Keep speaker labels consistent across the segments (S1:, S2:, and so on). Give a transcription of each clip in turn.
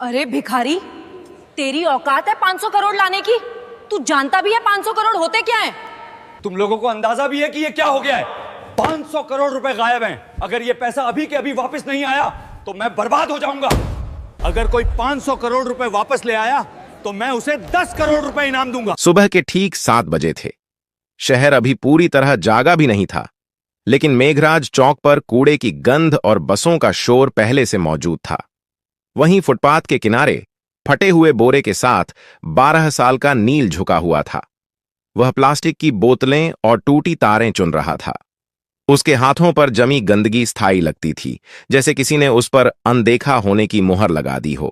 S1: अरे भिखारी, तेरी औकात है 500 करोड़ लाने की? तू जानता भी है 500 करोड़ होते क्या है?
S2: तुम लोगों को अंदाजा भी है कि ये क्या हो गया है? 500 करोड़ रुपए गायब हैं। अगर ये पैसा अभी के अभी वापस नहीं आया तो मैं बर्बाद हो जाऊंगा। अगर कोई 500 करोड़ रुपए वापस ले आया तो मैं उसे 10 करोड़ रुपए इनाम दूंगा।
S3: सुबह के ठीक 7 बजे थे। शहर अभी पूरी तरह जागा भी नहीं था, लेकिन मेघराज चौक पर कूड़े की गंध और बसों का शोर पहले से मौजूद था। वहीं फुटपाथ के किनारे फटे हुए बोरे के साथ 12 साल का नील झुका हुआ था। वह प्लास्टिक की बोतलें और टूटी तारें चुन रहा था। उसके हाथों पर जमी गंदगी स्थायी लगती थी, जैसे किसी ने उस पर अनदेखा होने की मुहर लगा दी हो।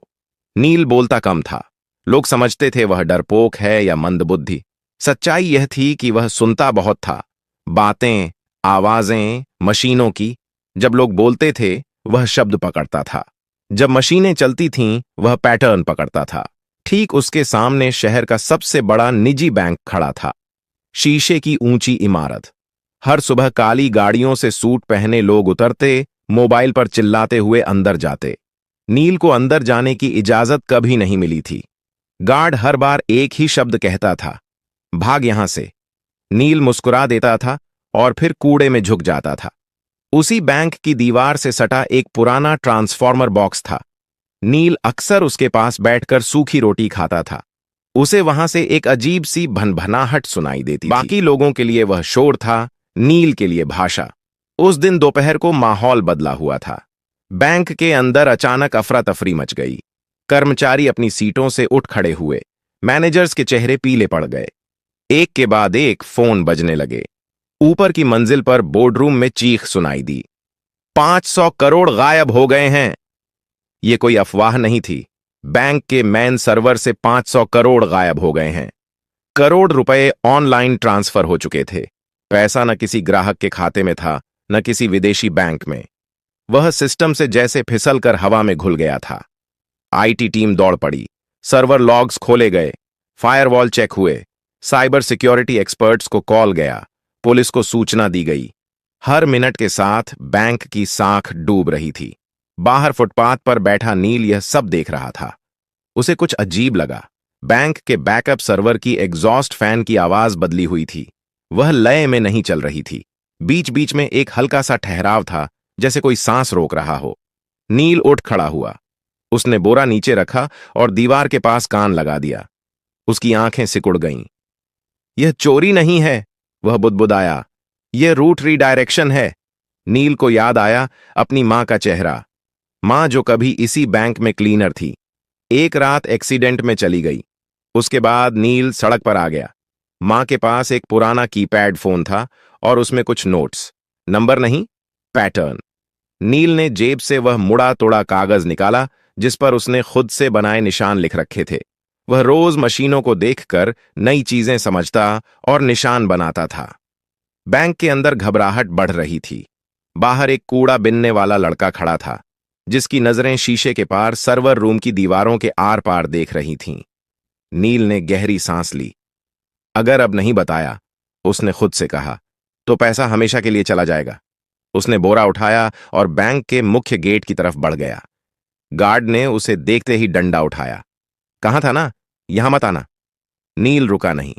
S3: नील बोलता कम था। लोग समझते थे वह डरपोक है या मंदबुद्धि। सच्चाई यह थी कि वह सुनता बहुत था। बातें, आवाजें, मशीनों की। जब लोग बोलते थे वह शब्द पकड़ता था। जब मशीनें चलती थीं वह पैटर्न पकड़ता था। ठीक उसके सामने शहर का सबसे बड़ा निजी बैंक खड़ा था। शीशे की ऊंची इमारत। हर सुबह काली गाड़ियों से सूट पहने लोग उतरते, मोबाइल पर चिल्लाते हुए अंदर जाते। नील को अंदर जाने की इजाजत कभी नहीं मिली थी। गार्ड हर बार एक ही शब्द कहता था, भाग यहां से। नील मुस्कुरा देता था और फिर कूड़े में झुक जाता था। उसी बैंक की दीवार से सटा एक पुराना ट्रांसफॉर्मर बॉक्स था। नील अक्सर उसके पास बैठकर सूखी रोटी खाता था। उसे वहां से एक अजीब सी भनभनाहट सुनाई देती थी। बाकी लोगों के लिए वह शोर था, नील के लिए भाषा। उस दिन दोपहर को माहौल बदला हुआ था। बैंक के अंदर अचानक अफरा तफरी मच गई। कर्मचारी अपनी सीटों से उठ खड़े हुए। मैनेजर्स के चेहरे पीले पड़ गए। एक के बाद एक फोन बजने लगे। ऊपर की मंजिल पर बोर्डरूम में चीख सुनाई दी, 500 करोड़ गायब हो गए हैं। यह कोई अफवाह नहीं थी। बैंक के मेन सर्वर से 500 करोड़ गायब हो गए हैं। करोड़ रुपए ऑनलाइन ट्रांसफर हो चुके थे। पैसा न किसी ग्राहक के खाते में था, न किसी विदेशी बैंक में। वह सिस्टम से जैसे फिसलकर हवा में घुल गया था। आईटी टीम दौड़ पड़ी। सर्वर लॉग्स खोले गए, फायरवॉल चेक हुए, साइबर सिक्योरिटी एक्सपर्ट्स को कॉल गया, पुलिस को सूचना दी गई। हर मिनट के साथ बैंक की साख डूब रही थी। बाहर फुटपाथ पर बैठा नील यह सब देख रहा था। उसे कुछ अजीब लगा। बैंक के बैकअप सर्वर की एग्जॉस्ट फैन की आवाज बदली हुई थी। वह लय में नहीं चल रही थी। बीच बीच में एक हल्का सा ठहराव था, जैसे कोई सांस रोक रहा हो। नील उठ खड़ा हुआ। उसने बोरा नीचे रखा और दीवार के पास कान लगा दिया। उसकी आंखें सिकुड़ गईं। यह चोरी नहीं है, वह बुदबुदाया। यह रूट रीडायरेक्शन है। नील को याद आया अपनी मां का चेहरा। मां जो कभी इसी बैंक में क्लीनर थी। एक रात एक्सीडेंट में चली गई। उसके बाद नील सड़क पर आ गया। मां के पास एक पुराना कीपैड फोन था और उसमें कुछ नोट्स। नंबर नहीं, पैटर्न। नील ने जेब से वह मुड़ा तोड़ा कागज निकाला जिस पर उसने खुद से बनाए निशान लिख रखे थे। वह रोज मशीनों को देखकर नई चीजें समझता और निशान बनाता था। बैंक के अंदर घबराहट बढ़ रही थी। बाहर एक कूड़ा बिनने वाला लड़का खड़ा था, जिसकी नजरें शीशे के पार सर्वर रूम की दीवारों के आर पार देख रही थीं। नील ने गहरी सांस ली। अगर अब नहीं बताया, उसने खुद से कहा, तो पैसा हमेशा के लिए चला जाएगा। उसने बोरा उठाया और बैंक के मुख्य गेट की तरफ बढ़ गया। गार्ड ने उसे देखते ही डंडा उठाया। कहा था ना, यहां मत आना। नील रुका नहीं।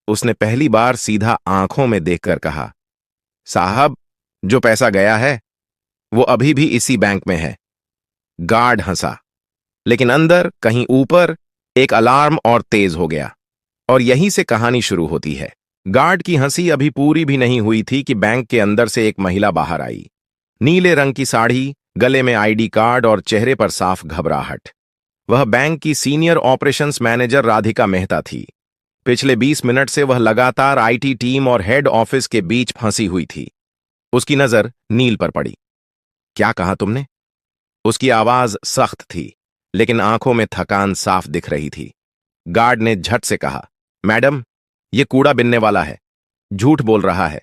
S3: उसने पहली बार सीधा आंखों में देखकर कहा, साहब, जो पैसा गया है वो अभी भी इसी बैंक में है। गार्ड हंसा, लेकिन अंदर कहीं ऊपर एक अलार्म और तेज हो गया। और यहीं से कहानी शुरू होती है। गार्ड की हंसी अभी पूरी भी नहीं हुई थी कि बैंक के अंदर से एक महिला बाहर आई। नीले रंग की साड़ी, गले में आईडी कार्ड और चेहरे पर साफ घबराहट। वह बैंक की senior operations manager Radhika Mehta थी। पिछले 20 मिनट से वह लगातार आईटी टीम और हेड ऑफिस के बीच फंसी हुई थी। उसकी नजर नील पर पड़ी। क्या कहा तुमने? उसकी आवाज सख्त थी, लेकिन आंखों में थकान साफ दिख रही थी। गार्ड ने झट से कहा, मैडम, यह कूड़ा बिनने वाला है, झूठ बोल रहा है।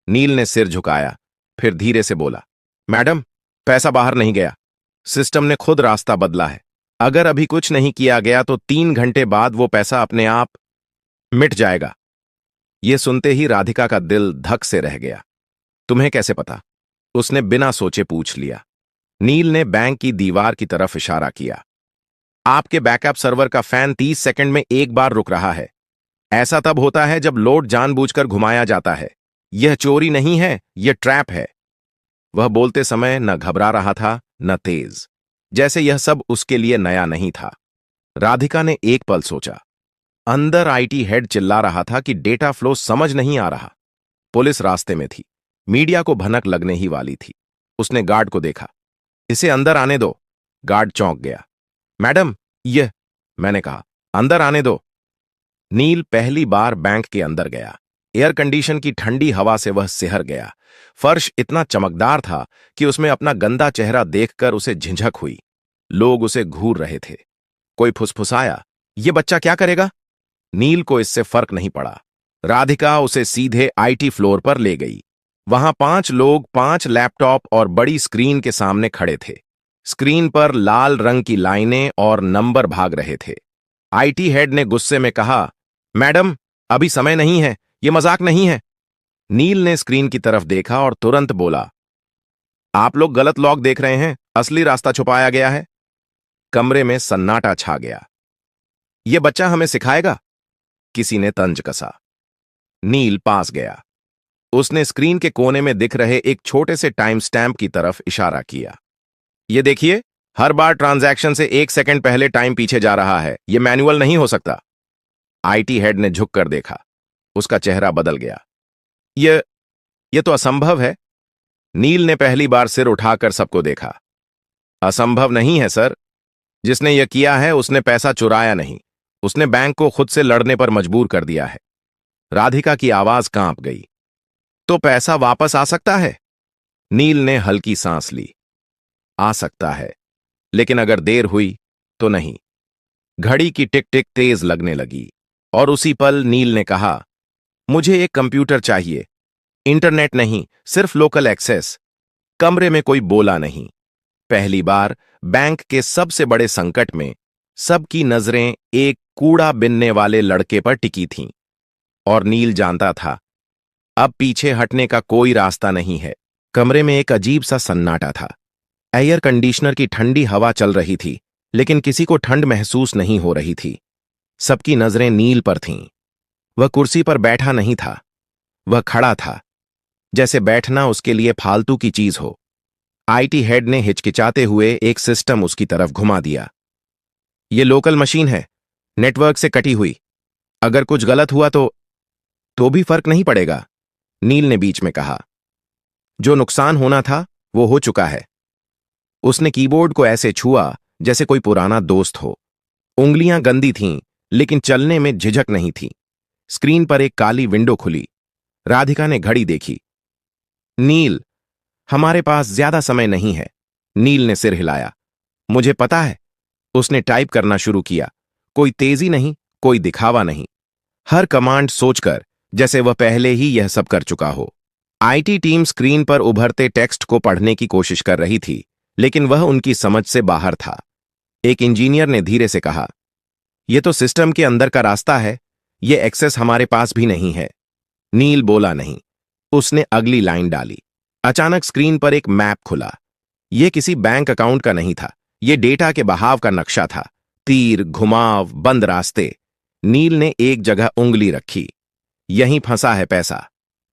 S3: नील ने सिर झुकाया, फिर धीरे से बोला, मैडम, पैसा बाहर नहीं गया। सिस्टम ने खुद रास्ता बदला है। अगर अभी कुछ नहीं किया गया तो 3 घंटे बाद वो पैसा अपने आप मिट जाएगा। यह सुनते ही राधिका का दिल धक से रह गया। तुम्हें कैसे पता? उसने बिना सोचे पूछ लिया। नील ने बैंक की दीवार की तरफ इशारा किया। आपके बैकअप सर्वर का फैन 30 सेकंड में एक बार रुक रहा है। ऐसा तब होता है जब लोड जानबूझकर घुमाया जाता है। यह चोरी नहीं है, यह ट्रैप है। वह बोलते समय न घबरा रहा था न तेज, जैसे यह सब उसके लिए नया नहीं था। राधिका ने एक पल सोचा। अंदर आईटी हेड चिल्ला रहा था कि डेटा फ्लो समझ नहीं आ रहा। पुलिस रास्ते में थी, मीडिया को भनक लगने ही वाली थी। उसने गार्ड को देखा। इसे अंदर आने दो। गार्ड चौंक गया। मैडम, यह, मैंने कहा, अंदर आने दो। नील पहली बार बैंक के अंदर गया। एयर कंडीशन की ठंडी हवा से वह सिहर गया। फर्श इतना चमकदार था कि उसमें अपना गंदा चेहरा देखकर उसे झिझक हुई। लोग उसे घूर रहे थे। कोई फुसफुसाया, ये बच्चा क्या करेगा? नील को इससे फर्क नहीं पड़ा। राधिका उसे सीधे आईटी फ्लोर पर ले गई। वहां 5 लोग 5 लैपटॉप और बड़ी स्क्रीन के सामने खड़े थे। स्क्रीन पर लाल रंग की लाइनें और नंबर भाग रहे थे। आईटी हेड ने गुस्से में कहा, मैडम, अभी समय नहीं है, ये मजाक नहीं है। नील ने स्क्रीन की तरफ देखा और तुरंत बोला, आप लोग गलत लॉग देख रहे हैं, असली रास्ता छुपाया गया है। कमरे में सन्नाटा छा गया। यह बच्चा हमें सिखाएगा? किसी ने तंज कसा। नील पास गया। उसने स्क्रीन के कोने में दिख रहे एक छोटे से टाइम स्टैम्प की तरफ इशारा किया। ये देखिए, हर बार ट्रांजैक्शन से 1 सेकंड पहले टाइम पीछे जा रहा है। यह मैनुअल नहीं हो सकता। आईटी हेड ने झुककर देखा। उसका चेहरा बदल गया। यह तो असंभव है। नील ने पहली बार सिर उठाकर सबको देखा। असंभव नहीं है सर। जिसने यह किया है उसने पैसा चुराया नहीं, उसने बैंक को खुद से लड़ने पर मजबूर कर दिया है। राधिका की आवाज कांप गई। तो पैसा वापस आ सकता है? नील ने हल्की सांस ली। आ सकता है, लेकिन अगर देर हुई तो नहीं। घड़ी की टिक टिक तेज लगने लगी और उसी पल नील ने कहा, मुझे एक कंप्यूटर चाहिए। इंटरनेट नहीं, सिर्फ लोकल एक्सेस। कमरे में कोई बोला नहीं। पहली बार बैंक के सबसे बड़े संकट में सबकी नजरें एक कूड़ा बिनने वाले लड़के पर टिकी थीं। और नील जानता था, अब पीछे हटने का कोई रास्ता नहीं है। कमरे में एक अजीब सा सन्नाटा था। एयर कंडीशनर की ठंडी हवा चल रही थी, लेकिन किसी को ठंड महसूस नहीं हो रही थी। सबकी नजरें नील पर थीं। वह कुर्सी पर बैठा नहीं था, वह खड़ा था, जैसे बैठना उसके लिए फालतू की चीज हो। आईटी हेड ने हिचकिचाते हुए एक सिस्टम उसकी तरफ घुमा दिया। यह लोकल मशीन है, नेटवर्क से कटी हुई। अगर कुछ गलत हुआ तो भी फर्क नहीं पड़ेगा, नील ने बीच में कहा। जो नुकसान होना था वो हो चुका है। उसने कीबोर्ड को ऐसे छुआ जैसे कोई पुराना दोस्त हो। उंगलियां गंदी थीं, लेकिन चलने में झिझक नहीं थी। स्क्रीन पर एक काली विंडो खुली। राधिका ने घड़ी देखी। नील, हमारे पास ज्यादा समय नहीं है। नील ने सिर हिलाया। मुझे पता है। उसने टाइप करना शुरू किया। कोई तेजी नहीं, कोई दिखावा नहीं। हर कमांड सोचकर, जैसे वह पहले ही यह सब कर चुका हो। आईटी टीम स्क्रीन पर उभरते टेक्स्ट को पढ़ने की कोशिश कर रही थी, लेकिन वह उनकी समझ से बाहर था। एक इंजीनियर ने धीरे से कहा, यह तो सिस्टम के अंदर का रास्ता है, यह एक्सेस हमारे पास भी नहीं है। नील बोला नहीं। उसने अगली लाइन डाली। अचानक स्क्रीन पर एक मैप खुला। यह किसी बैंक अकाउंट का नहीं था, यह डेटा के बहाव का नक्शा था। तीर, घुमाव, बंद रास्ते। नील ने एक जगह उंगली रखी। यहीं फंसा है पैसा।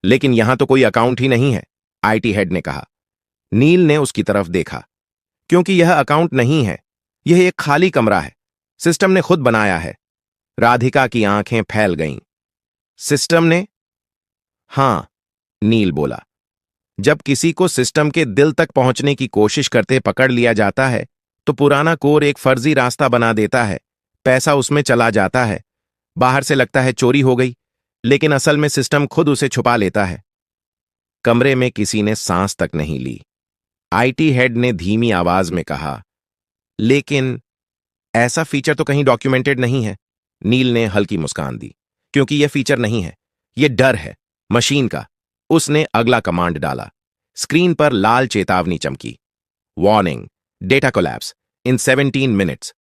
S3: लेकिन यहां तो कोई अकाउंट ही नहीं है, आईटी हेड ने कहा। नील ने उसकी तरफ देखा। क्योंकि यह अकाउंट नहीं है, यह एक खाली कमरा है। सिस्टम ने खुद बनाया है। राधिका की आंखें फैल गईं। सिस्टम ने? हां, नील बोला। जब किसी को सिस्टम के दिल तक पहुंचने की कोशिश करते पकड़ लिया जाता है, तो पुराना कोर एक फर्जी रास्ता बना देता है। पैसा उसमें चला जाता है। बाहर से लगता है चोरी हो गई, लेकिन असल में सिस्टम खुद उसे छुपा लेता है। कमरे में किसी ने सांस तक नहीं ली। आईटी हेड ने धीमी आवाज में कहा, लेकिन ऐसा फीचर तो कहीं डॉक्यूमेंटेड नहीं है। नील ने हल्की मुस्कान दी। क्योंकि यह फीचर नहीं है, यह डर है मशीन का। उसने अगला कमांड डाला। स्क्रीन पर लाल चेतावनी चमकी। वार्निंग, डेटा कोलैप्स इन 17 मिनट्स।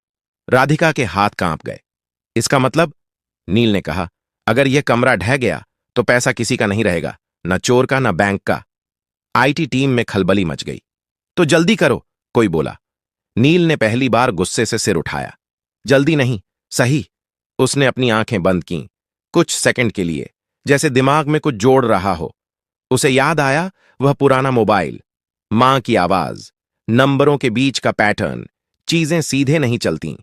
S3: राधिका के हाथ कांप गए। इसका मतलब? नील ने कहा, अगर यह कमरा ढह गया तो पैसा किसी का नहीं रहेगा, न चोर का न बैंक का। आईटी टीम में खलबली मच गई। तो जल्दी करो, कोई बोला। नील ने पहली बार गुस्से से सिर उठाया। जल्दी नहीं, सही। उसने अपनी आंखें बंद कीं, कुछ सेकंड के लिए, जैसे दिमाग में कुछ जोड़ रहा हो। उसे याद आया वह पुराना मोबाइल, मां की आवाज, नंबरों के बीच का पैटर्न। चीजें सीधे नहीं चलती,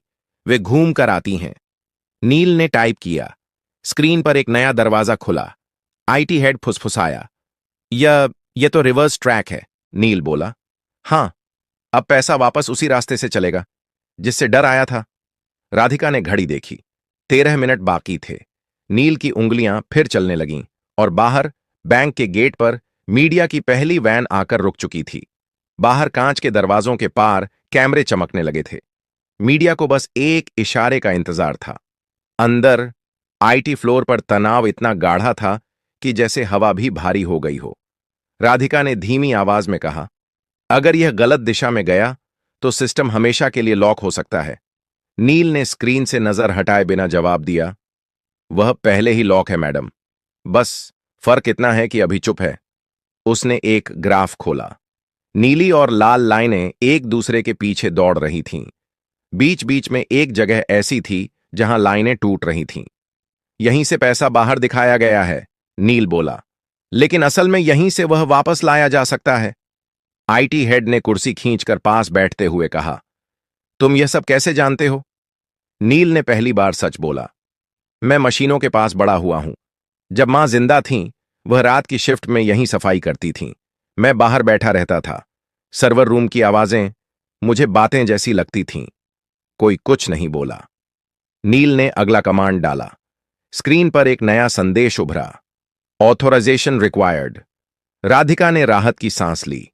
S3: वे घूम कर आती हैं। नील ने टाइप किया। स्क्रीन पर एक नया दरवाजा खुला। आईटी हेड फुसफुसाया। यह तो रिवर्स ट्रैक है, नील बोला। हां, अब पैसा वापस उसी रास्ते से चलेगा जिससे डर आया था। राधिका ने घड़ी देखी। 13 मिनट बाकी थे। नील की उंगलियां फिर चलने लगीं और बाहर बैंक के गेट पर मीडिया की पहली वैन आकर रुक चुकी थी। बाहर कांच के दरवाजों के पार कैमरे चमकने लगे थे। मीडिया को बस एक इशारे का इंतजार था। अंदर आईटी फ्लोर पर तनाव इतना गाढ़ा था कि जैसे हवा भी भारी हो गई हो। राधिका ने धीमी आवाज में कहा, अगर यह गलत दिशा में गया तो सिस्टम हमेशा के लिए लॉक हो सकता है। नील ने स्क्रीन से नजर हटाए बिना जवाब दिया, वह पहले ही लॉक है मैडम, बस फर्क इतना है कि अभी चुप है। उसने एक ग्राफ खोला। नीली और लाल लाइनें एक दूसरे के पीछे दौड़ रही थीं। बीच बीच में एक जगह ऐसी थी जहां लाइनें टूट रही थीं। यहीं से पैसा बाहर दिखाया गया है, नील बोला, लेकिन असल में यहीं से वह वापस लाया जा सकता है। आईटी हेड ने कुर्सी खींचकर पास बैठते हुए कहा, तुम यह सब कैसे जानते हो? नील ने पहली बार सच बोला, मैं मशीनों के पास बड़ा हुआ हूं। जब मां जिंदा थीं, वह रात की शिफ्ट में यहीं सफाई करती थीं। मैं बाहर बैठा रहता था। सर्वर रूम की आवाजें मुझे बातें जैसी लगती थीं। कोई कुछ नहीं बोला। नील ने अगला कमांड डाला। स्क्रीन पर एक नया संदेश उभरा, ऑथोराइजेशन रिक्वायर्ड। राधिका ने राहत की सांस ली।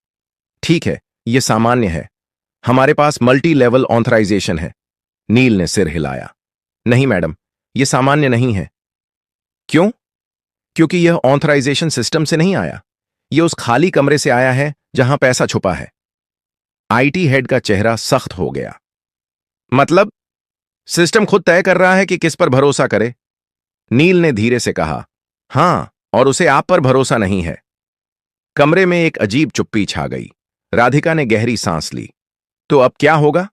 S3: ठीक है, यह सामान्य है, हमारे पास मल्टी लेवल ऑथराइजेशन है। नील ने सिर हिलाया। नहीं मैडम, यह सामान्य नहीं है। क्यों? क्योंकि यह ऑथराइजेशन सिस्टम से नहीं आया, यह उस खाली कमरे से आया है जहां पैसा छुपा है। आईटी हेड का चेहरा सख्त हो गया। मतलब सिस्टम खुद तय कर रहा है कि किस पर भरोसा करे? नील ने धीरे से कहा, हां, और उसे आप पर भरोसा नहीं है। कमरे में एक अजीब चुप्पी छा गई। राधिका ने गहरी सांस ली। तो अब क्या होगा?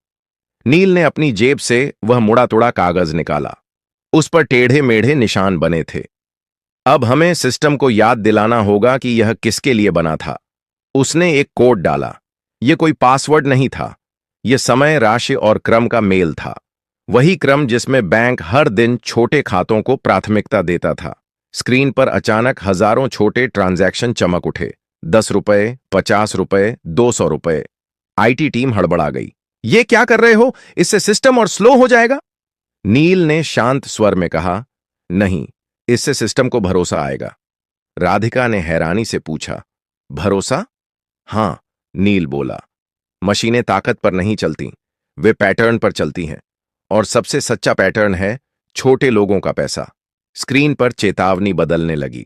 S3: नील ने अपनी जेब से वह मुड़ा तुड़ा कागज निकाला। उस पर टेढ़े मेढ़े निशान बने थे। अब हमें सिस्टम को याद दिलाना होगा कि यह किसके लिए बना था। उसने एक कोड डाला। यह कोई पासवर्ड नहीं था, यह समय, राशि और क्रम का मेल था। वही क्रम जिसमें बैंक हर दिन छोटे खातों को प्राथमिकता देता था। स्क्रीन पर अचानक हजारों छोटे ट्रांजैक्शन चमक उठे। 10 रुपए, 50 रुपए, 200 रुपए। आईटी टीम हड़बड़ा गई। ये क्या कर रहे हो? इससे सिस्टम और स्लो हो जाएगा। नील ने शांत स्वर में कहा, नहीं, इससे सिस्टम को भरोसा आएगा। राधिका ने हैरानी से पूछा, भरोसा? हां, नील बोला। मशीनें ताकत पर नहीं चलती, वे पैटर्न पर चलती हैं, और सबसे सच्चा पैटर्न है छोटे लोगों का पैसा। स्क्रीन पर चेतावनी बदलने लगी।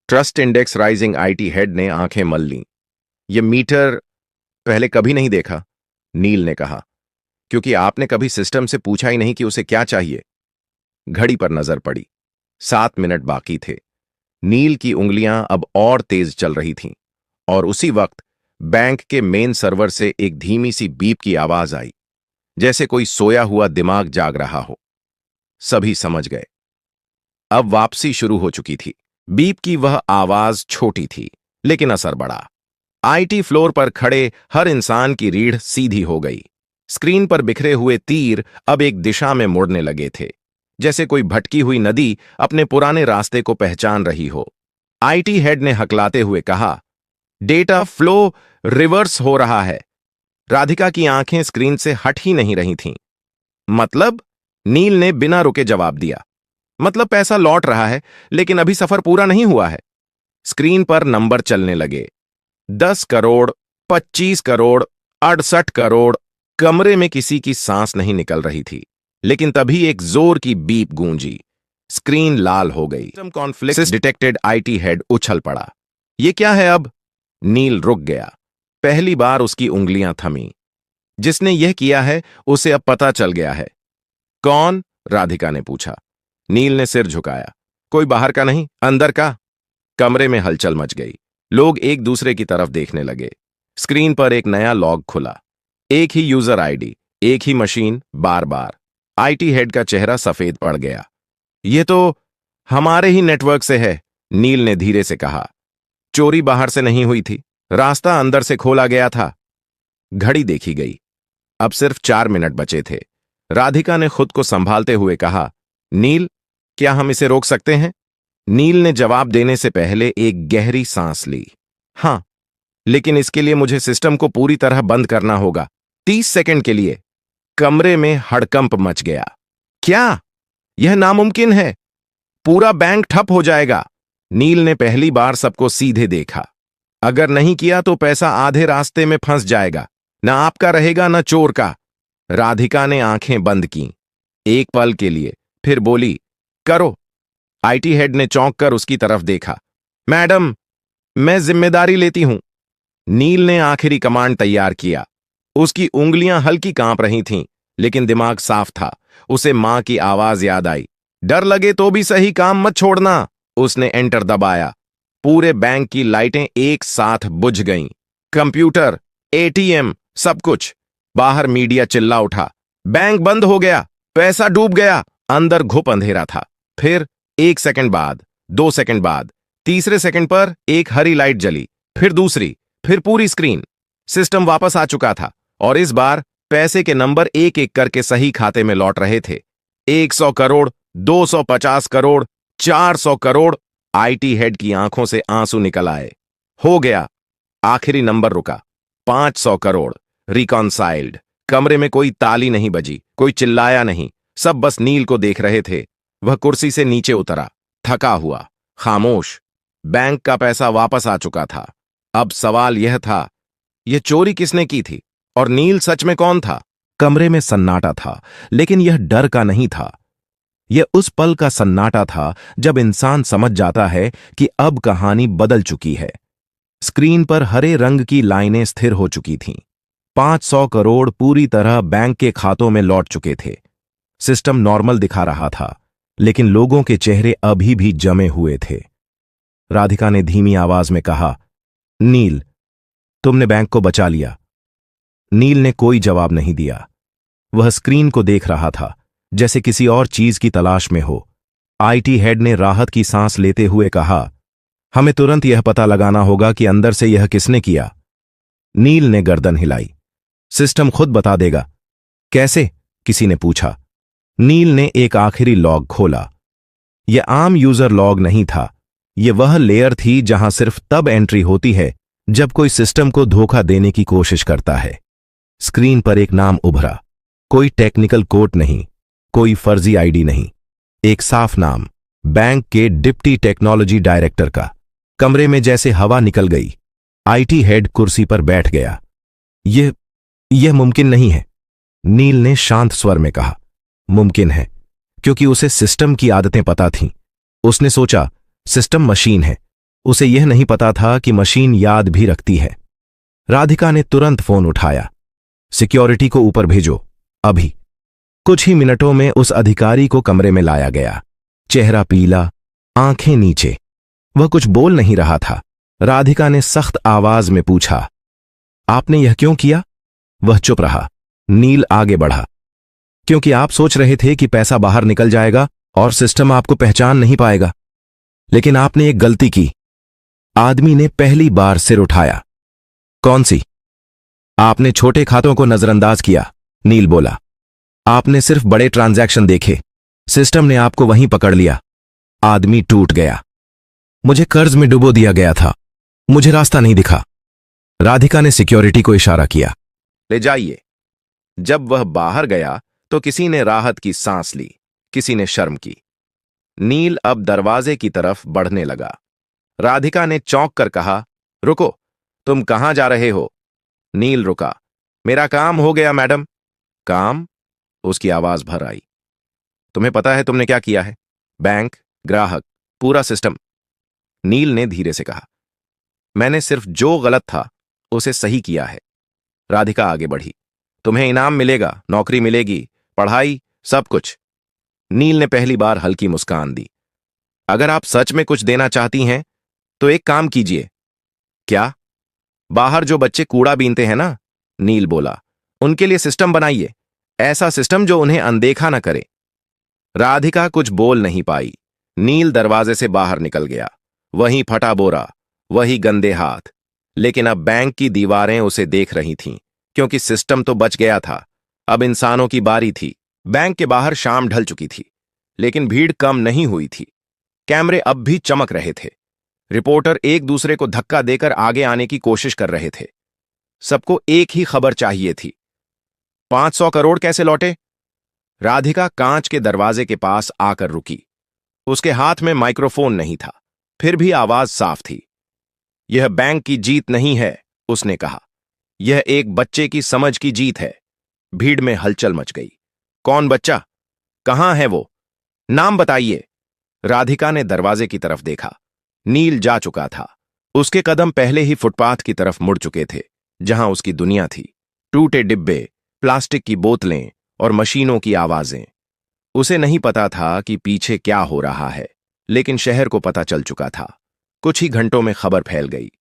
S3: Trust index rising. IT head ने आंखें मल लीं। यह मीटर पहले कभी नहीं देखा, नील ने कहा, क्योंकि आपने कभी सिस्टम से पूछा ही नहीं कि उसे क्या चाहिए। घड़ी पर नजर पड़ी। 7 मिनट बाकी थे। नील की उंगलियां अब और तेज चल रही थीं, और उसी वक्त बैंक के मेन सर्वर से एक धीमी सी बीप की आवाज आई, जैसे कोई सोया हुआ दिमाग जाग रहा हो। सभी समझ गए, अब वापसी शुरू हो चुकी थी। बीप की वह आवाज छोटी थी, लेकिन असर बड़ा। आईटी फ्लोर पर खड़े हर इंसान की रीढ़ सीधी हो गई। स्क्रीन पर बिखरे हुए तीर अब एक दिशा में मुड़ने लगे थे, जैसे कोई भटकी हुई नदी अपने पुराने रास्ते को पहचान रही हो। आईटी हेड ने हकलाते हुए कहा, डेटा फ्लो रिवर्स हो रहा है। राधिका की आंखें स्क्रीन से हट ही नहीं रही थीं। मतलब? नील ने बिना रुके जवाब दिया, मतलब पैसा लौट रहा है, लेकिन अभी सफर पूरा नहीं हुआ है। स्क्रीन पर नंबर चलने लगे। 10 करोड़, 25 करोड़, 68 करोड़। कमरे में किसी की सांस नहीं निकल रही थी, लेकिन तभी एक जोर की बीप गूंजी। स्क्रीन लाल हो गई। Conflict detected. आईटी हेड उछल पड़ा। ये क्या है अब? नील रुक गया। पहली बार उसकी उंगलियां थमी। जिसने यह किया है उसे अब पता चल गया है। कौन? राधिका ने पूछा। नील ने सिर झुकाया। कोई बाहर का नहीं, अंदर का। कमरे में हलचल मच गई। लोग एक दूसरे की तरफ देखने लगे। स्क्रीन पर एक नया लॉग खुला। एक ही यूजर आईडी, एक ही मशीन, बार बार। आईटी हेड का चेहरा सफेद पड़ गया। ये तो हमारे ही नेटवर्क से है, नील ने धीरे से कहा। चोरी बाहर से नहीं हुई थी, रास्ता अंदर से खोला गया था। घड़ी देखी गई, अब सिर्फ 4 मिनट बचे थे। राधिका ने खुद को संभालते हुए कहा, नील, क्या हम इसे रोक सकते हैं? नील ने जवाब देने से पहले एक गहरी सांस ली। हां, लेकिन इसके लिए मुझे सिस्टम को पूरी तरह बंद करना होगा। 30 सेकंड के लिए। कमरे में हड़कंप मच गया। क्या? यह नामुमकिन है। पूरा बैंक ठप हो जाएगा। नील ने पहली बार सबको सीधे देखा। अगर नहीं किया तो पैसा आधे रास्ते में फंस जाएगा, न आपका रहेगा न चोर का। राधिका ने आंखें बंद की एक पल के लिए, फिर बोली, करो। आईटी हेड ने चौंक कर उसकी तरफ देखा। मैडम, मैं जिम्मेदारी लेती हूं। नील ने आखिरी कमांड तैयार किया। उसकी उंगलियां हल्की कांप रही थीं, लेकिन दिमाग साफ था। उसे मां की आवाज याद आई, डर लगे तो भी सही काम मत छोड़ना। उसने एंटर दबाया। पूरे बैंक की लाइटें एक साथ बुझ गईं। कंप्यूटर, एटीएम, सब कुछ। बाहर मीडिया चिल्ला उठा, बैंक बंद हो गया, पैसा डूब गया। अंदर घुप अंधेरा था। फिर 1 सेकंड बाद, 2 सेकंड बाद, तीसरे सेकंड पर एक हरी लाइट जली, फिर दूसरी, फिर पूरी स्क्रीन। सिस्टम वापस आ चुका था और इस बार पैसे के नंबर एक एक करके सही खाते में लौट रहे थे। 100 करोड़, 250 करोड़, 400 करोड़। आईटी हेड की आंखों से आंसू निकल आए। हो गया। आखिरी नंबर रुका, 500 करोड़। रिकॉन्साइल्ड। कमरे में कोई ताली नहीं बजी, कोई चिल्लाया नहीं। सब बस नील को देख रहे थे। वह कुर्सी से नीचे उतरा, थका हुआ, खामोश। बैंक का पैसा वापस आ चुका था। अब सवाल यह था, यह चोरी किसने की थी और नील सच में कौन था? कमरे में सन्नाटा था, लेकिन यह डर का नहीं था। यह उस पल का सन्नाटा था जब इंसान समझ जाता है कि अब कहानी बदल चुकी है। स्क्रीन पर हरे रंग की लाइनें स्थिर हो चुकी थीं। 500 करोड़ पूरी तरह बैंक के खातों में लौट चुके थे। सिस्टम नॉर्मल दिखा रहा था, लेकिन लोगों के चेहरे अभी भी जमे हुए थे। राधिका ने धीमी आवाज में कहा, नील, तुमने बैंक को बचा लिया। नील ने कोई जवाब नहीं दिया। वह स्क्रीन को देख रहा था, जैसे किसी और चीज की तलाश में हो। आईटी हेड ने राहत की सांस लेते हुए कहा, हमें तुरंत यह पता लगाना होगा कि अंदर से यह किसने किया। नील ने गर्दन हिलाई। सिस्टम खुद बता देगा। कैसे? किसी ने पूछा। नील ने एक आखिरी लॉग खोला। यह आम यूजर लॉग नहीं था। यह वह लेयर थी जहां सिर्फ तब एंट्री होती है जब कोई सिस्टम को धोखा देने की कोशिश करता है। स्क्रीन पर एक नाम उभरा। कोई टेक्निकल कोड नहीं, कोई फर्जी आईडी नहीं, एक साफ नाम, बैंक के डिप्टी टेक्नोलॉजी डायरेक्टर का। कमरे में जैसे हवा निकल गई। आईटी हेड कुर्सी पर बैठ गया। यह मुमकिन नहीं है, नील ने शांत स्वर में कहा। मुमकिन है, क्योंकि उसे सिस्टम की आदतें पता थीं। उसने सोचा, सिस्टम मशीन है। उसे यह नहीं पता था कि मशीन याद भी रखती है। राधिका ने तुरंत फोन उठाया। सिक्योरिटी को ऊपर भेजो, अभी। कुछ ही मिनटों में उस अधिकारी को कमरे में लाया गया। चेहरा पीला, आंखें नीचे। वह कुछ बोल नहीं रहा था। राधिका ने सख्त आवाज में पूछा, आपने यह क्यों किया? वह चुप रहा। नील आगे बढ़ा। क्योंकि आप सोच रहे थे कि पैसा बाहर निकल जाएगा और सिस्टम आपको पहचान नहीं पाएगा। लेकिन आपने एक गलती की। आदमी ने पहली बार सिर उठाया। कौन सी? आपने छोटे खातों को नजरअंदाज किया, नील बोला। आपने सिर्फ बड़े ट्रांजैक्शन देखे। सिस्टम ने आपको वहीं पकड़ लिया। आदमी टूट गया। मुझे कर्ज में डुबो दिया गया था। मुझे रास्ता नहीं दिखा। राधिका ने सिक्योरिटी को इशारा किया, ले जाइए। जब वह बाहर गया तो किसी ने राहत की सांस ली, किसी ने शर्म की। नील अब दरवाजे की तरफ बढ़ने लगा। राधिका ने चौंक कर कहा, रुको, तुम कहां जा रहे हो? नील रुका। मेरा काम हो गया मैडम। काम? उसकी आवाज भर आई। तुम्हें पता है तुमने क्या किया है? बैंक, ग्राहक, पूरा सिस्टम। नील ने धीरे से कहा, मैंने सिर्फ जो गलत था उसे सही किया है। राधिका आगे बढ़ी। तुम्हें इनाम मिलेगा, नौकरी मिलेगी, पढ़ाई, सब कुछ। नील ने पहली बार हल्की मुस्कान दी। अगर आप सच में कुछ देना चाहती हैं तो एक काम कीजिए। क्या? बाहर जो बच्चे कूड़ा बीनते हैं ना, नील बोला, उनके लिए सिस्टम बनाइए। ऐसा सिस्टम जो उन्हें अनदेखा न करे। राधिका कुछ बोल नहीं पाई। नील दरवाजे से बाहर निकल गया। वही फटा बोरा, वही गंदे हाथ। लेकिन अब बैंक की दीवारें उसे देख रही थीं, क्योंकि सिस्टम तो बच गया था। अब इंसानों की बारी थी। बैंक के बाहर शाम ढल चुकी थी, लेकिन भीड़ कम नहीं हुई थी। कैमरे अब भी चमक रहे थे। रिपोर्टर एक दूसरे को धक्का देकर आगे आने की कोशिश कर रहे थे। सबको एक ही खबर चाहिए थी। 500 करोड़ कैसे लौटे? राधिका कांच के दरवाजे के पास आकर रुकी। उसके हाथ में माइक्रोफोन नहीं था, फिर भी आवाज साफ थी। यह बैंक की जीत नहीं है, उसने कहा। यह एक बच्चे की समझ की जीत है। भीड़ में हलचल मच गई। कौन बच्चा? कहां है वो? नाम बताइए। राधिका ने दरवाजे की तरफ देखा। नील जा चुका था। उसके कदम पहले ही फुटपाथ की तरफ मुड़ चुके थे, जहां उसकी दुनिया थी। टूटे डिब्बे, प्लास्टिक की बोतलें और मशीनों की आवाजें। उसे नहीं पता था कि पीछे क्या हो रहा है, लेकिन शहर को पता चल चुका था। कुछ ही घंटों में खबर फैल गई।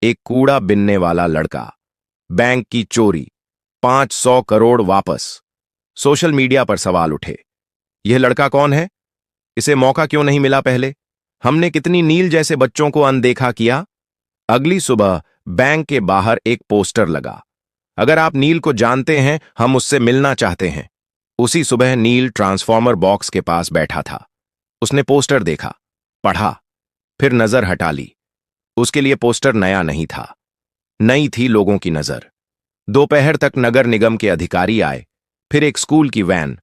S3: एक कूड़ा बिनने वाला लड़का, बैंक की चोरी, 500 करोड़ वापस। सोशल मीडिया पर सवाल उठे। यह लड़का कौन है? इसे मौका क्यों नहीं मिला पहले? हमने कितनी नील जैसे बच्चों को अनदेखा किया। अगली सुबह बैंक के बाहर एक पोस्टर लगा। अगर आप नील को जानते हैं, हम उससे मिलना चाहते हैं। उसी सुबह नील ट्रांसफॉर्मर बॉक्स के पास बैठा था। उसने पोस्टर देखा, पढ़ा, फिर नजर हटा ली। उसके लिए पोस्टर नया नहीं था, नई थी लोगों की नजर। दोपहर तक नगर निगम के अधिकारी आए, फिर एक स्कूल की वैन,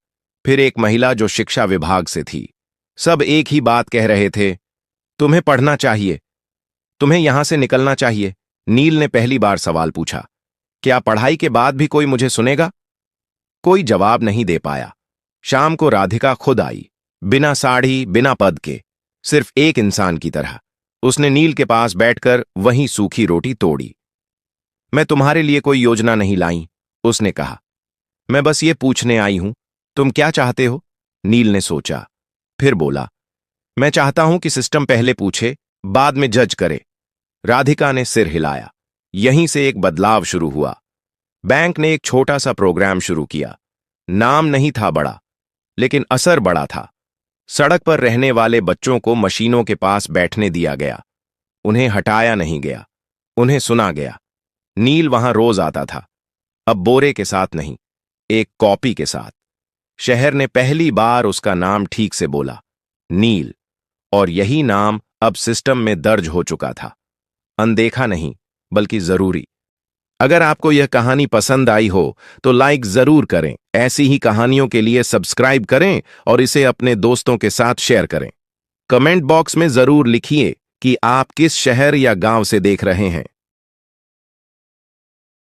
S3: फिर एक महिला जो शिक्षा विभाग से थी। सब एक ही बात कह रहे थे, तुम्हें पढ़ना चाहिए, तुम्हें यहां से निकलना चाहिए। नील ने पहली बार सवाल पूछा, क्या पढ़ाई के बाद भी कोई मुझे सुनेगा? कोई जवाब नहीं दे पाया। शाम को राधिका खुद आई, बिना साड़ी, बिना पद के, सिर्फ एक इंसान की तरह। उसने नील के पास बैठकर वहीं सूखी रोटी तोड़ी। मैं तुम्हारे लिए कोई योजना नहीं लाई, उसने कहा। मैं बस ये पूछने आई हूं, तुम क्या चाहते हो? नील ने सोचा, फिर बोला, मैं चाहता हूं कि सिस्टम पहले पूछे, बाद में जज करे। राधिका ने सिर हिलाया। यहीं से एक बदलाव शुरू हुआ। बैंक ने एक छोटा सा प्रोग्राम शुरू किया। नाम नहीं था बड़ा, लेकिन असर बड़ा था। सड़क पर रहने वाले बच्चों को मशीनों के पास बैठने दिया गया। उन्हें हटाया नहीं गया, उन्हें सुना गया। नील वहां रोज आता था, अब बोरे के साथ नहीं, एक कॉपी के साथ। शहर ने पहली बार उसका नाम ठीक से बोला, नील। और यही नाम अब सिस्टम में दर्ज हो चुका था। अनदेखा नहीं, बल्कि जरूरी। अगर आपको यह कहानी पसंद आई हो तो लाइक जरूर करें। ऐसी ही कहानियों के लिए सब्सक्राइब करें और इसे अपने दोस्तों के साथ शेयर करें। कमेंट बॉक्स में जरूर लिखिए कि आप किस शहर या गांव से देख रहे हैं।